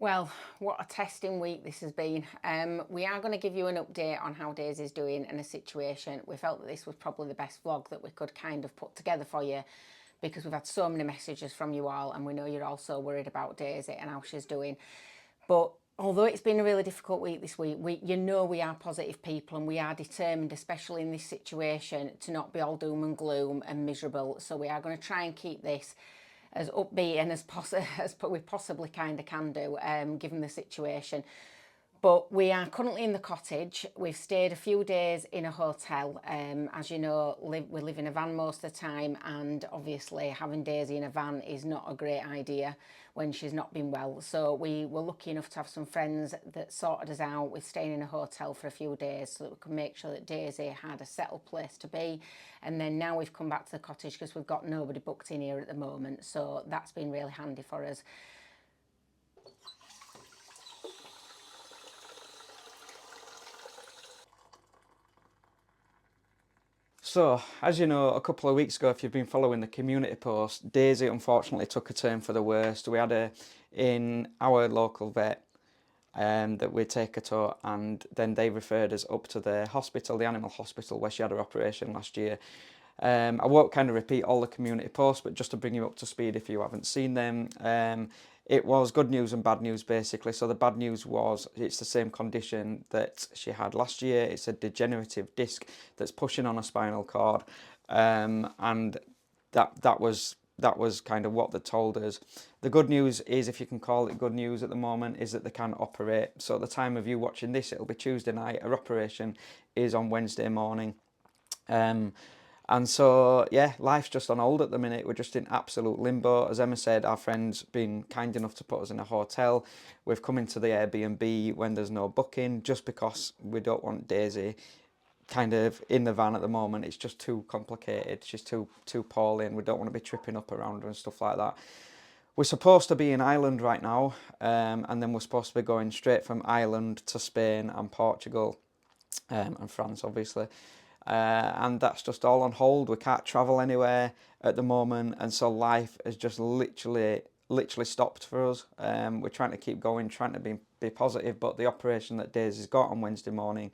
Well, what a testing week this has been. We are going to give you an update on how Daisy's doing in a situation. We felt that this was probably the best vlog that we could kind of put together for you because we've had so many messages from you all and we know you're all so worried about Daisy and how she's doing. But although it's been a really difficult week this week, we are positive people and we are determined, especially in this situation, to not be all doom and gloom and miserable. So we are going to try and keep this as upbeat and as we possibly kind of can do, given the situation. But we are currently in the cottage. We've stayed a few days in a hotel. As you know, we live in a van most of the time, and obviously having Daisy in a van is not a great idea when she's not been well. So we were lucky enough to have some friends that sorted us out with staying in a hotel for a few days so that we could make sure that Daisy had a settled place to be. And then now we've come back to the cottage because we've got nobody booked in here at the moment. So that's been really handy for us. So, as you know, a couple of weeks ago, if you've been following the community post, Daisy unfortunately took a turn for the worst. We had her in our local vet that we take her to, and then they referred us up to the hospital, the animal hospital, where she had her operation last year. I won't kind of repeat all the community posts, but just to bring you up to speed if you haven't seen them. It was good news and bad news basically. So the bad news was it's the same condition that she had last year. It's a degenerative disc that's pushing on a spinal cord, and that was kind of what they told us. The good news is, if you can call it good news at the moment, is that they can operate. So at the time of you watching this, it'll be Tuesday night. Her operation is on Wednesday morning. And so, yeah, life's just on hold at the minute. We're just in absolute limbo. As Emma said, our friend's been kind enough to put us in a hotel. We've come into the Airbnb when there's no booking, just because we don't want Daisy kind of in the van at the moment. It's just too complicated. She's too poorly and we don't want to be tripping up around her and stuff like that. We're supposed to be in Ireland right now, and then we're supposed to be going straight from Ireland to Spain and Portugal, and France, obviously. And that's just all on hold. We can't travel anywhere at the moment, and so life has just literally stopped for us. We're trying to keep going, trying to be positive, but the operation that Daisy's got on Wednesday morning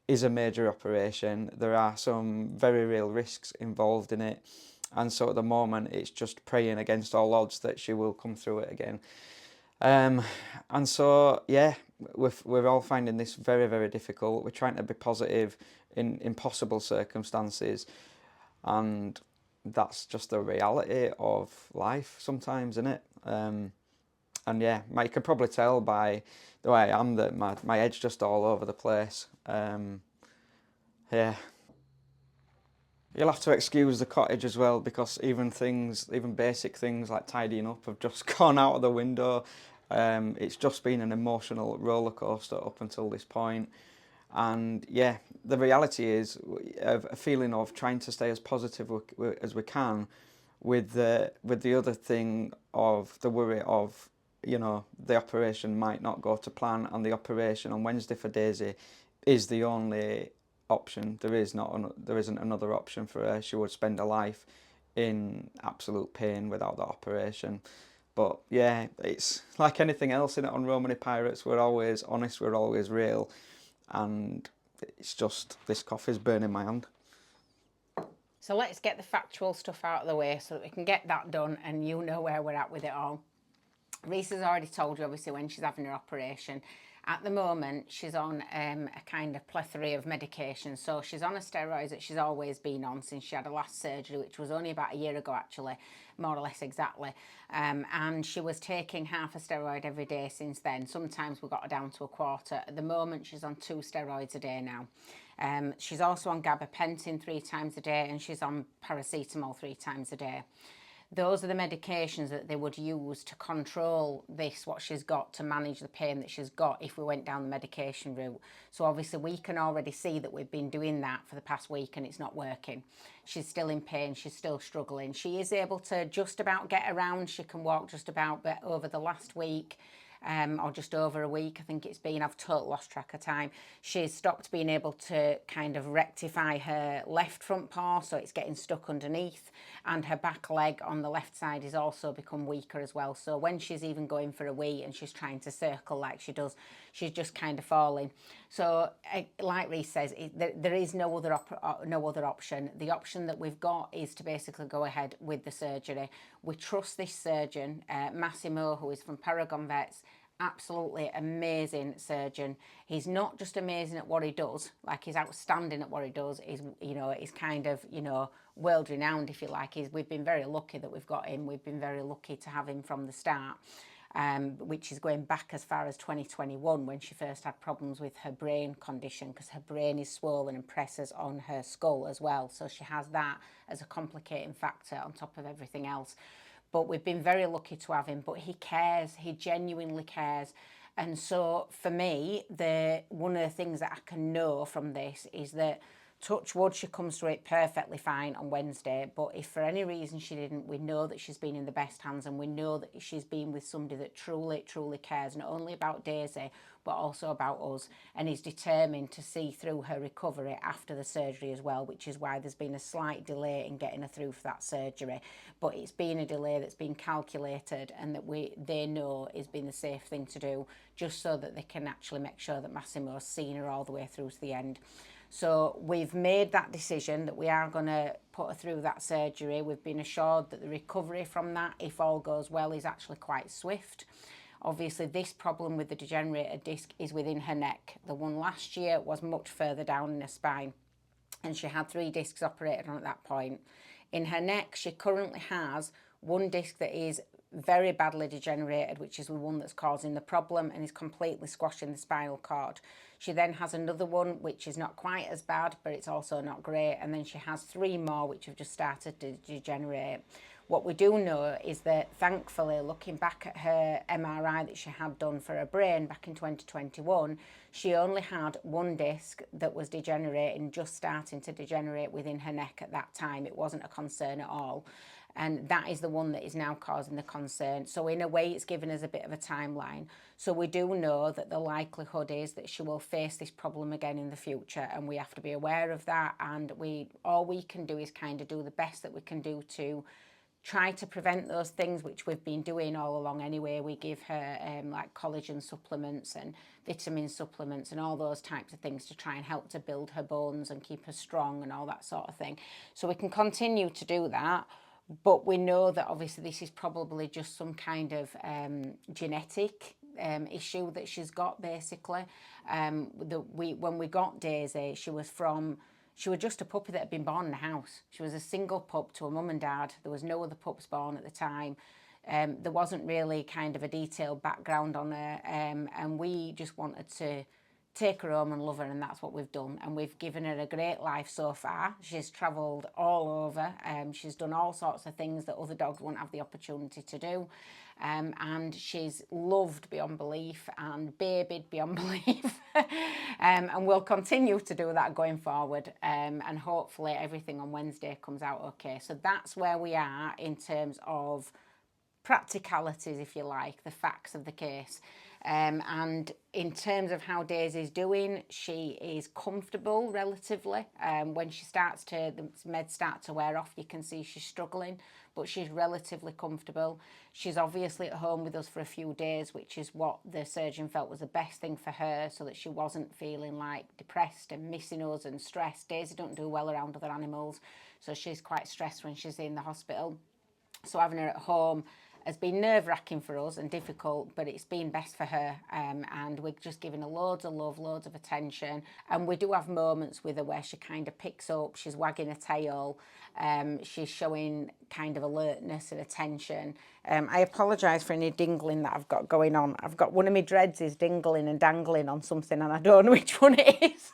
is a major operation. There are some very real risks involved in it, and so at the moment it's just praying against all odds that she will come through it again. And so, yeah, we're all finding this very, very difficult. We're trying to be positive in impossible circumstances, and that's just the reality of life sometimes, isn't it? And yeah, you can probably tell by the way I am that my head's just all over the place. Yeah. You'll have to excuse the cottage as well, because even basic things like tidying up have just gone out of the window. It's just been an emotional roller coaster up until this point. And yeah, the reality is a feeling of trying to stay as positive as we can, with the other thing of the worry of, the operation might not go to plan, and the operation on Wednesday for Daisy is the only option. There isn't another option for her. She would spend her life in absolute pain without the operation. But yeah, it's like anything else in it on Romany Pirates. We're always honest, we're always real, and it's just this coffee's burning my hand. So let's get the factual stuff out of the way so that we can get that done and you know where we're at with it all. Reese has already told you, obviously, when she's having her operation. At the moment, she's on a kind of plethora of medication. So she's on a steroid that she's always been on since she had her last surgery, which was only about a year ago, actually, more or less exactly. And she was taking half a steroid every day since then. Sometimes we got her down to a quarter. At the moment, she's on 2 steroids a day now. She's also on gabapentin 3 times a day, and she's on paracetamol 3 times a day. Those are the medications that they would use to control what she's got, to manage the pain that she's got if we went down the medication route. So obviously we can already see that we've been doing that for the past week and it's not working. She's still in pain, she's still struggling. She is able to just about get around, she can walk just about, but over the last week, or just over a week, I think it's been. I've totally lost track of time. She's stopped being able to kind of rectify her left front paw, so it's getting stuck underneath, and her back leg on the left side has also become weaker as well. So when she's even going for a wee and she's trying to circle like she does, she's just kind of falling. So like Reese says, there is no other option. The option that we've got is to basically go ahead with the surgery. We trust this surgeon, Massimo, who is from Paragon Vets. Absolutely amazing surgeon. He's not just amazing at what he does, like he's outstanding at what he does. He's kind of, world renowned, if you like. We've been very lucky that we've got him. We've been very lucky to have him from the start. Which is going back as far as 2021, when she first had problems with her brain condition, because her brain is swollen and presses on her skull as well. So she has that as a complicating factor on top of everything else. But we've been very lucky to have him. But he cares. He genuinely cares. And so for me, one of the things that I can know from this is that, touch wood, she comes through it perfectly fine on Wednesday. But if for any reason she didn't, we know that she's been in the best hands, and we know that she's been with somebody that truly, truly cares, not only about Daisy, but also about us, and is determined to see through her recovery after the surgery as well, which is why there's been a slight delay in getting her through for that surgery. But it's been a delay that's been calculated, and that they know has been the safe thing to do, just so that they can actually make sure that Massimo's seen her all the way through to the end. So we've made that decision that we are going to put her through that surgery. We've been assured that the recovery from that, if all goes well, is actually quite swift. Obviously, this problem with the degenerated disc is within her neck. The one last year was much further down in her spine, and she had 3 discs operated on at that point. In her neck, she currently has one disc that is very badly degenerated, which is the one that's causing the problem and is completely squashing the spinal cord. She then has another one which is not quite as bad, but it's also not great, and then she has 3 more which have just started to degenerate. What we do know is that, thankfully, looking back at her MRI that she had done for her brain back in 2021, she only had 1 disc that was degenerating, just starting to degenerate within her neck at that time. It wasn't a concern at all. And that is the one that is now causing the concern. So in a way, it's given us a bit of a timeline. So we do know that the likelihood is that she will face this problem again in the future, and we have to be aware of that. And all we can do is kind of do the best that we can do to try to prevent those things, which we've been doing all along anyway. We give her like collagen supplements and vitamin supplements and all those types of things to try and help to build her bones and keep her strong and all that sort of thing. So we can continue to do that. But we know that obviously this is probably just some kind of genetic issue that she's got, basically. When we got Daisy, she was just a puppy that had been born in the house. She was a single pup to a mum and dad. There was no other pups born at the time. There wasn't really kind of a detailed background on her, and we just wanted to take her home and love her, and that's what we've done. And we've given her a great life so far. She's travelled all over. She's done all sorts of things that other dogs won't have the opportunity to do. And she's loved beyond belief and babied beyond belief. And we'll continue to do that going forward. And hopefully everything on Wednesday comes out okay. So that's where we are in terms of practicalities, if you like, the facts of the case. And in terms of how Daisy's doing, she is comfortable relatively. When the meds start to wear off, you can see she's struggling, but she's relatively comfortable. She's obviously at home with us for a few days, which is what the surgeon felt was the best thing for her, so that she wasn't feeling like depressed and missing us and stressed. Daisy don't do well around other animals, so she's quite stressed when she's in the hospital. So having her at home has been nerve-wracking for us and difficult, but it's been best for her, and we're just giving her loads of love, loads of attention. And we do have moments with her where she kind of picks up, she's wagging her tail, she's showing kind of alertness and attention. I apologise for any dingling that I've got going on. I've got one of my dreads is dingling and dangling on something, and I don't know which one it is.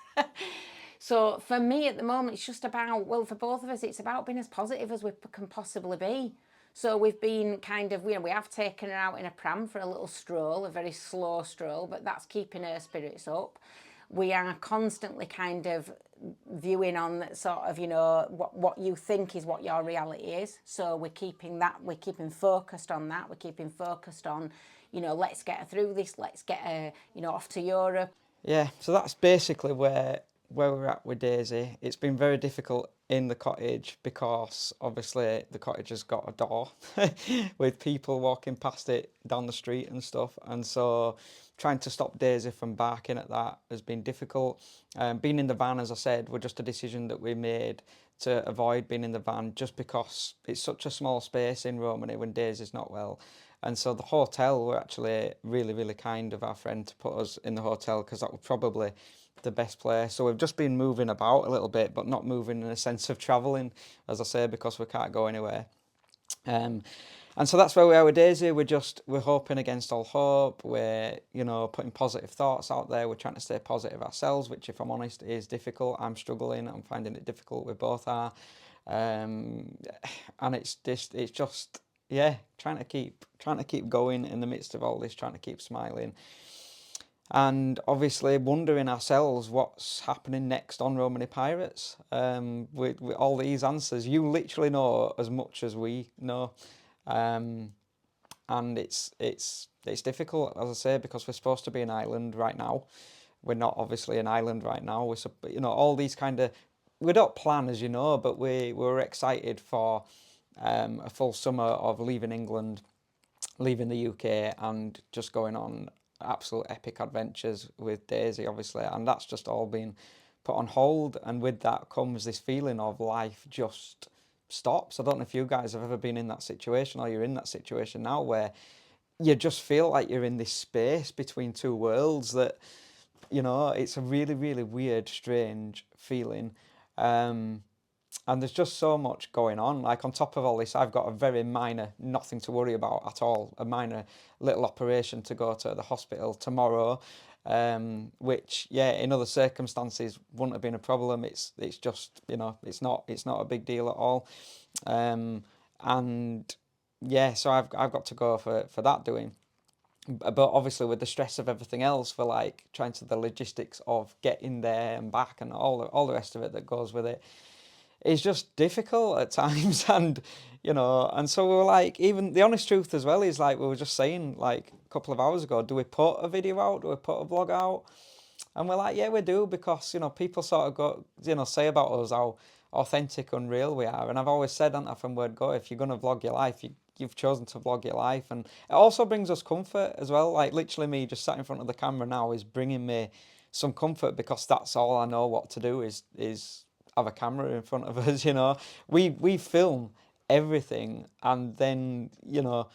So for me at the moment, it's just about, well, for both of us, it's about being as positive as we can possibly be. So we've been kind of, we have taken her out in a pram for a little stroll, a very slow stroll, but that's keeping her spirits up. We are constantly kind of viewing on sort of, what you think is what your reality is. So we're keeping focused on that. We're keeping focused on, you know, let's get her through this, let's get her, you know, off to Europe. Yeah, so that's basically where we're at with Daisy. It's been very difficult in the cottage because obviously the cottage has got a door with people walking past it down the street and stuff, and so trying to stop Daisy from barking at that has been difficult. Being in the van, as I said, was just a decision that we made to avoid being in the van, just because it's such a small space in Romany when Daisy's not well. And so the hotel were actually really, really kind of our friend to put us in the hotel, because that was probably the best place. So we've just been moving about a little bit, but not moving in a sense of travelling, as I say, because we can't go anywhere. And so that's where we are with Daisy. We're hoping against all hope. We're, you know, putting positive thoughts out there. We're trying to stay positive ourselves, which, if I'm honest, is difficult. I'm struggling. I'm finding it difficult. We both are. And it's just, yeah, trying to keep going in the midst of all this, trying to keep smiling. And obviously wondering ourselves what's happening next on Romany Pirates. With all these answers, you literally know as much as we know. And it's difficult, as I say, because we're supposed to be an island right now. We're not obviously an island right now. You know, all these kind of, we don't plan, as you know, but we were excited for a full summer of leaving England, leaving the UK, and just going on absolute epic adventures with Daisy, obviously, and that's just all been put on hold. And with that comes this feeling of life just stops. I don't know if you guys have ever been in that situation, or you're in that situation now, where you just feel like you're in this space between two worlds. That, you know, it's a really, really weird, strange feeling. And there's just so much going on. Like, on top of all this, I've got a very minor, nothing to worry about at all, a minor little operation to go to the hospital tomorrow, which, yeah, in other circumstances wouldn't have been a problem. It's just, you know, it's not a big deal at all. And yeah, so I've got to go for that doing. But obviously with the stress of everything else, for like trying to the logistics of getting there and back and all the rest of it that goes with it, it's just difficult at times. And, you know, and so we were like, even the honest truth as well is, like, we were just saying like a couple of hours ago, do we put a video out, do we put a vlog out? And we're like, yeah, we do, because, you know, people sort of go, you know, say about us how authentic and real we are. And I've always said, haven't I, from word go, if you're going to vlog your life, you've chosen to vlog your life. And it also brings us comfort as well. Like, literally me just sat in front of the camera now is bringing me some comfort, because that's all I know what to do is have a camera in front of us. You know, we film everything, and then, you know,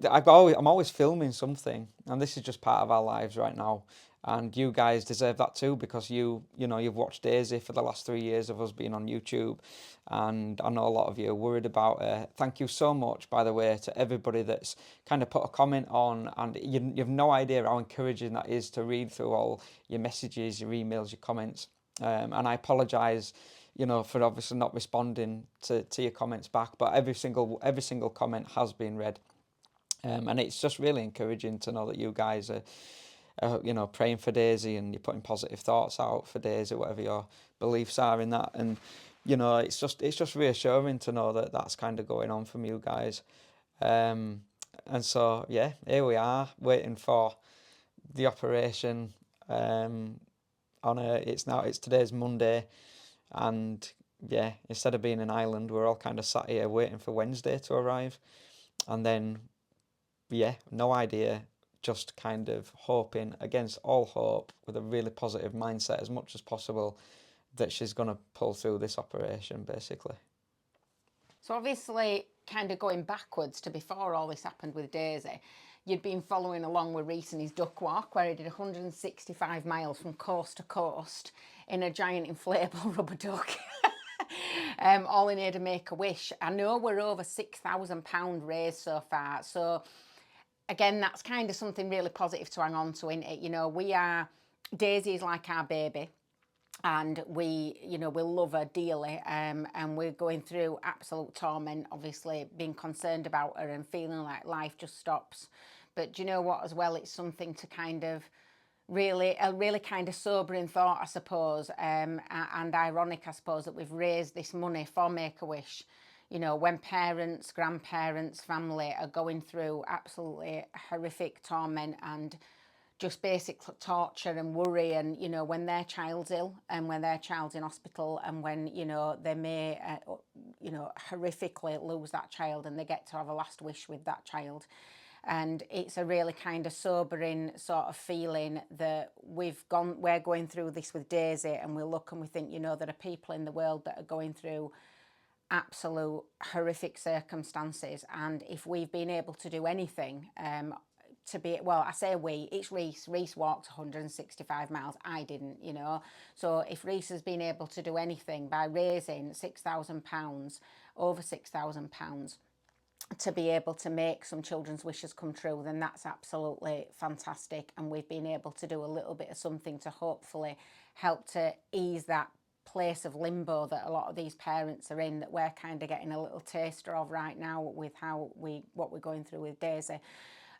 I'm always filming something, and this is just part of our lives right now. And you guys deserve that too, because you know, you've watched Daisy for the last 3 years of us being on YouTube, and I know a lot of you are worried about her. Thank you so much, by the way, to everybody that's kind of put a comment on, and you've no idea how encouraging that is to read through all your messages, your emails, your comments. And I apologise, you know, for obviously not responding to your comments back, but every single comment has been read. And it's just really encouraging to know that you guys are, you know, praying for Daisy, and you're putting positive thoughts out for Daisy, whatever your beliefs are in that. And, you know, it's just reassuring to know that that's kind of going on from you guys. And so, yeah, here we are waiting for the operation. It's today's Monday, and yeah, instead of being an island, we're all kind of sat here waiting for Wednesday to arrive. And then, yeah, no idea, just kind of hoping against all hope, with a really positive mindset as much as possible, that she's going to pull through this operation, basically. So obviously, kind of going backwards to before all this happened with Daisy, you'd been following along with Reese and his duck walk, where he did 165 miles from coast to coast in a giant inflatable rubber duck. All in aid of Make-A-Wish. I know we're over £6,000 raised so far. So again, that's kind of something really positive to hang on to, isn't it? You know, Daisy is like our baby, and we love her dearly, and we're going through absolute torment, obviously, being concerned about her and feeling like life just stops. But do you know what, as well, it's something to kind of a really kind of sobering thought, I suppose, and ironic, I suppose, that we've raised this money for Make-A-Wish, You know, when parents, grandparents, family are going through absolutely horrific torment and just basic torture and worry, and you know, when their child's ill and when their child's in hospital, and when, you know, they may you know, horrifically lose that child and they get to have a last wish with that child. And it's a really kind of sobering sort of feeling that we're going through this with Daisy, and we look and we think, you know, there are people in the world that are going through absolute horrific circumstances, and if we've been able to do anything to be, well, I say we, it's Reese. Reese walked 165 miles. I didn't, you know. So if Reese has been able to do anything by raising £6,000, over £6,000, to be able to make some children's wishes come true, then that's absolutely fantastic. And we've been able to do a little bit of something to hopefully help to ease that place of limbo that a lot of these parents are in, that we're kind of getting a little taster of right now with what we're going through with Daisy.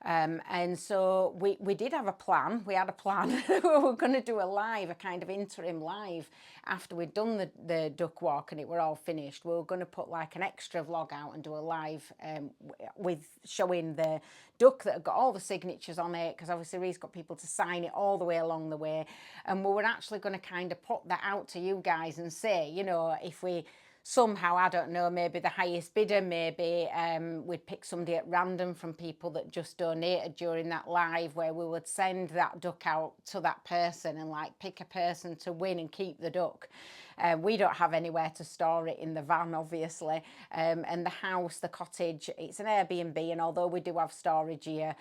And so we did have a plan. We had a plan. We were going to do a kind of interim live after we'd done the duck walk and it were all finished. We were going to put like an extra vlog out and do a live with showing the duck that had got all the signatures on it, because obviously Reese got people to sign it all the way along the way. And we were actually going to kind of put that out to you guys and say, you know, if we somehow, I don't know, maybe the highest bidder, maybe we'd pick somebody at random from people that just donated during that live, where we would send that duck out to that person and like pick a person to win and keep the duck. We don't have anywhere to store it in the van, obviously, and the house, the cottage, it's an Airbnb, and although we do have storage here,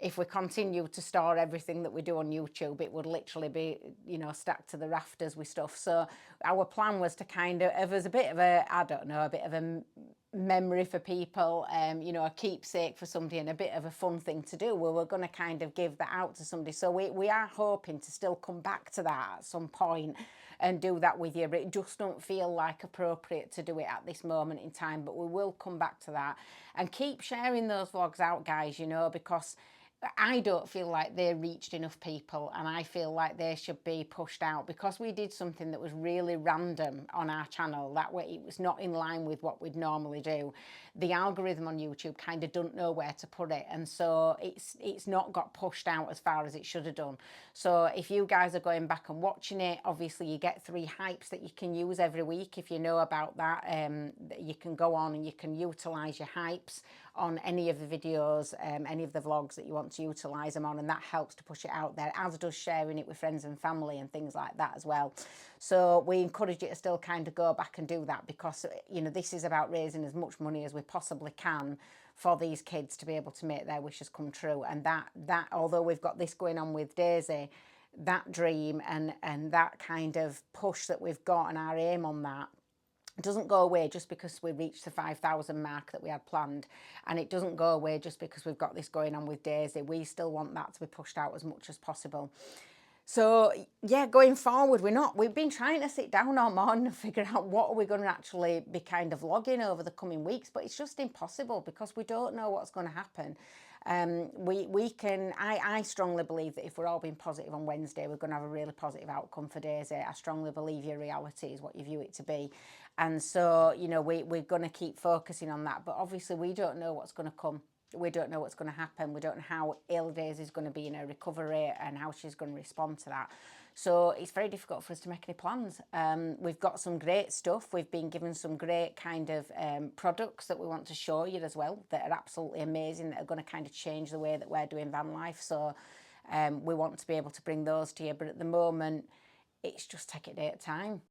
if we continue to store everything that we do on YouTube, it would literally be, you know, stacked to the rafters with stuff. So our plan was to kind of, as a bit of a, I don't know, a bit of a memory for people, you know, a keepsake for somebody and a bit of a fun thing to do. We were going to kind of give that out to somebody. So we are hoping to still come back to that at some point and do that with you, but it just don't feel like appropriate to do it at this moment in time. But we will come back to that and keep sharing those vlogs out, guys, you know, because I don't feel like they reached enough people, and I feel like they should be pushed out, because we did something that was really random on our channel. That way it was not in line with what we'd normally do. The algorithm on YouTube kind of don't know where to put it, and so it's not got pushed out as far as it should have done. So if you guys are going back and watching it, obviously you get 3 hypes that you can use every week. If you know about that, you can go on and you can utilize your hypes on any of the videos, any of the vlogs that you want to utilise them on, and that helps to push it out there, as does sharing it with friends and family and things like that as well. So we encourage you to still kind of go back and do that, because, you know, this is about raising as much money as we possibly can for these kids to be able to make their wishes come true. And that although we've got this going on with Daisy, that dream and that kind of push that we've got and our aim on that, it doesn't go away just because we reached the 5,000 mark that we had planned, and it doesn't go away just because we've got this going on with Daisy. We still want that to be pushed out as much as possible. So yeah, going forward, we've been trying to sit down all morning and figure out what are we going to actually be kind of vlogging over the coming weeks, but it's just impossible because we don't know what's going to happen. I strongly believe that if we're all being positive on Wednesday, we're going to have a really positive outcome for Daisy. I strongly believe your reality is what you view it to be. And so, you know, we're going to keep focusing on that. But obviously we don't know what's going to come. We don't know what's going to happen. We don't know how ill Daisy is going to be in her recovery and how she's going to respond to that. So it's very difficult for us to make any plans. We've got some great stuff. We've been given some great kind of products that we want to show you as well, that are absolutely amazing, that are going to kind of change the way that we're doing van life. So we want to be able to bring those to you. But at the moment, it's just take it a day at a time.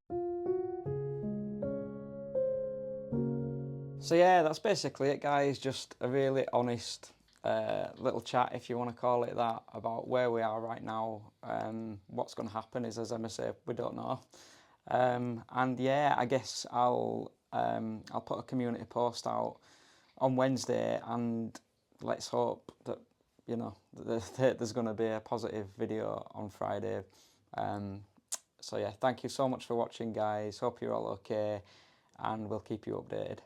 So yeah, that's basically it, guys. Just a really honest little chat, if you want to call it that, about where we are right now. What's going to happen is, as Emma said, we don't know. And yeah, I guess I'll put a community post out on Wednesday, and let's hope that, you know, there's going to be a positive video on Friday. So yeah, thank you so much for watching, guys. Hope you're all okay, and we'll keep you updated.